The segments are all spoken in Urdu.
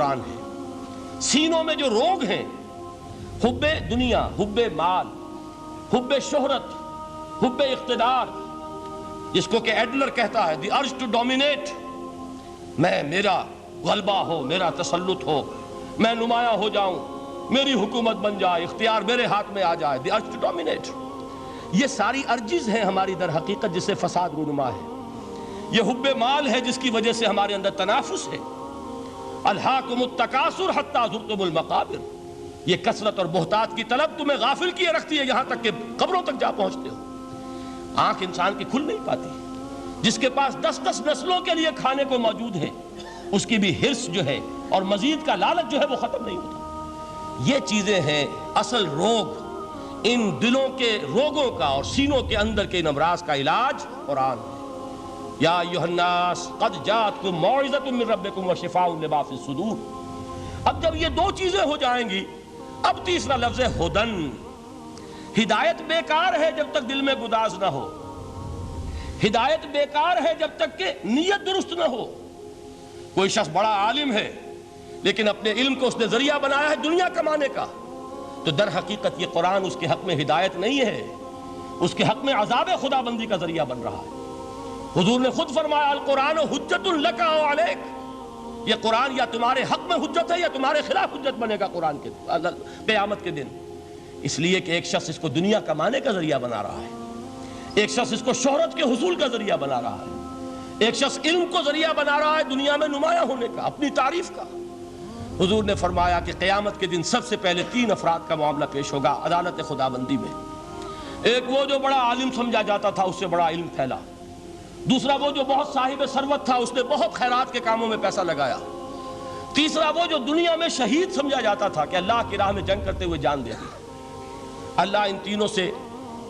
قرآن ہے۔ سینوں میں جو روگ ہیں، حب دنیا، حب مال، حب شہرت، حب اقتدار، جس کو کہ ایڈلر کہتا ہے دی ارج ٹو ڈومینیٹ، میرا غلبہ ہو، میرا تسلط ہو، میں نمایاں ہو جاؤں، میری حکومت بن جائے، اختیار میرے ہاتھ میں آ جائے، دی ارج ٹو ڈومینیٹ۔ یہ ساری ارجز ہیں ہماری در حقیقت جس سے فساد رونما ہے۔ یہ حب مال ہے جس کی وجہ سے ہمارے اندر تنافس ہے۔ الہاکم التکاثر حتی زرتم المقابر، یہ کثرت اور بہتات کی طلب تمہیں غافل کیے رکھتی ہے یہاں تک کہ قبروں تک جا پہنچتے ہو۔ آنکھ انسان کی کھل نہیں پاتی، جس کے پاس 10 نسلوں کے لیے کھانے کو موجود ہے، اس کی بھی حرص جو ہے اور مزید کا لالچ جو ہے وہ ختم نہیں ہوتا۔ یہ چیزیں ہیں اصل روگ۔ ان دلوں کے روگوں کا اور سینوں کے اندر کے ان امراض کا علاج قرآن ہے۔ یا ایھا الناس قد جاءتکم موعظۃ من ربکم وشفاء لما فی الصدور۔ اب جب یہ دو چیزیں ہو جائیں گی، اب تیسرا لفظ ہے ہدن۔ ہدایت بیکار ہے جب تک دل میں گداز نہ ہو، ہدایت بیکار ہے جب تک کہ نیت درست نہ ہو۔ کوئی شخص بڑا عالم ہے لیکن اپنے علم کو اس نے ذریعہ بنایا ہے دنیا کمانے کا، تو در حقیقت یہ قرآن اس کے حق میں ہدایت نہیں ہے، اس کے حق میں عذاب خدا بندی کا ذریعہ بن رہا ہے۔ حضور نے خود فرمایا القرآن حجت لک او علیک، یہ قرآن یا تمہارے حق میں حجت ہے یا تمہارے خلاف حجت بنے گا قرآن کے قیامت کے دن۔ اس لیے کہ ایک شخص اس کو دنیا کمانے کا ذریعہ بنا رہا ہے، ایک شخص اس کو شہرت کے حصول کا ذریعہ بنا رہا ہے، ایک شخص علم کو ذریعہ بنا رہا ہے دنیا میں نمایاں ہونے کا، اپنی تعریف کا۔ حضور نے فرمایا کہ قیامت کے دن سب سے پہلے 3 افراد کا معاملہ پیش ہوگا عدالت خدا بندی میں۔ ایک وہ جو بڑا عالم سمجھا جاتا تھا، اس سے بڑا علم پھیلا۔ دوسرا وہ جو بہت صاحب ثروت تھا، اس نے بہت خیرات کے کاموں میں پیسہ لگایا۔ تیسرا وہ جو دنیا میں شہید سمجھا جاتا تھا کہ اللہ کی راہ میں جنگ کرتے ہوئے جان دے دی۔ اللہ ان تینوں سے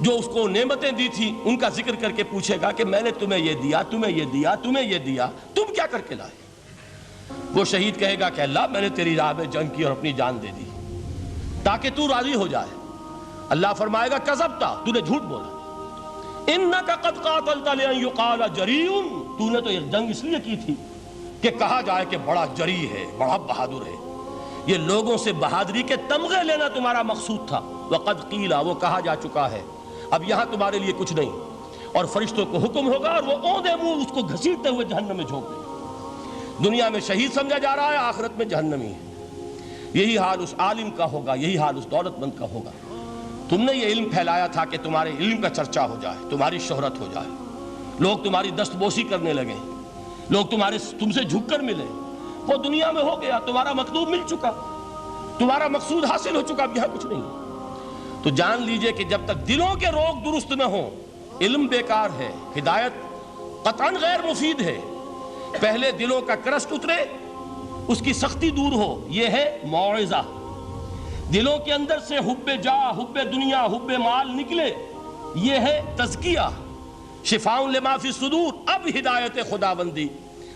جو اس کو نعمتیں دی تھی ان کا ذکر کر کے پوچھے گا کہ میں نے تمہیں یہ دیا، تمہیں یہ دیا، تمہیں یہ دیا، تم کیا کر کے لائے؟ وہ شہید کہے گا کہ اللہ میں نے تیری راہ میں جنگ کی اور اپنی جان دے دی تاکہ تو راضی ہو جائے۔ اللہ فرمائے گا کذبتا، تو نے جھوٹ بولا، انک قد قاتلت لان یقال جریء، تو نے تو یہ جنگ اس لیے کی تھی کہ کہا جائے کہ بڑا جری ہے، بڑا بہادر ہے۔ یہ لوگوں سے بہادری کے تمغے لینا تمہارا مقصود تھا۔ وقد قیل، وہ کہا جا چکا ہے، اب یہاں تمہارے لیے کچھ نہیں۔ اور فرشتوں کو حکم ہوگا اور وہ اوندے منہ اس کو گھسیٹتے ہوئے جہنم میں جھونک دیں گے۔ دنیا میں شہید سمجھا جا رہا ہے، آخرت میں جہنمی ہے۔ یہی حال اس عالم کا ہوگا، یہی حال اس دولت مند کا ہوگا۔ تم نے یہ علم پھیلایا تھا کہ تمہارے علم کا چرچا ہو جائے، تمہاری شہرت ہو جائے، لوگ تمہاری دستبوسی کرنے لگیں، لوگ تم سے جھک کر ملیں۔ وہ دنیا میں ہو گیا، تمہارا مطلوب مل چکا، تمہارا مقصود حاصل ہو چکا، اب یہاں کچھ نہیں۔ تو جان لیجئے کہ جب تک دلوں کے روگ درست نہ ہوں، علم بیکار ہے، ہدایت قطعاً غیر مفید ہے۔ پہلے دلوں کا کرسٹ اترے، اس کی سختی دور ہو، یہ ہے موعظہ۔ دلوں کے اندر سے حب جاہ، حب دنیا، حب مال نکلے، یہ ہے تزکیہ۔ شفاء لما فی الصدور، اب ہدایت خدا بندی،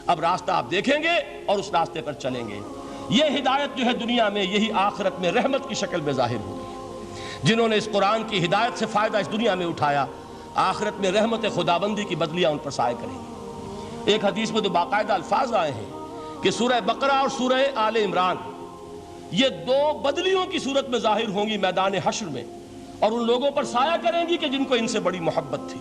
اب راستہ آپ دیکھیں گے اور اس راستے پر چلیں گے۔ یہ ہدایت جو ہے دنیا میں، یہی آخرت میں رحمت کی شکل میں ظاہر ہوگی۔ جنہوں نے اس قرآن کی ہدایت سے فائدہ اس دنیا میں اٹھایا، آخرت میں رحمت خدا بندی کی بدلیاں ان پر سایہ کریں گی۔ ایک حدیث میں تو باقاعدہ الفاظ آئے ہیں کہ سورہ بقرہ اور سورہ آل عمران یہ 2 بدلیوں کی صورت میں ظاہر ہوں گی میدان حشر میں، اور ان لوگوں پر سایہ کریں گی کہ جن کو ان سے بڑی محبت تھی۔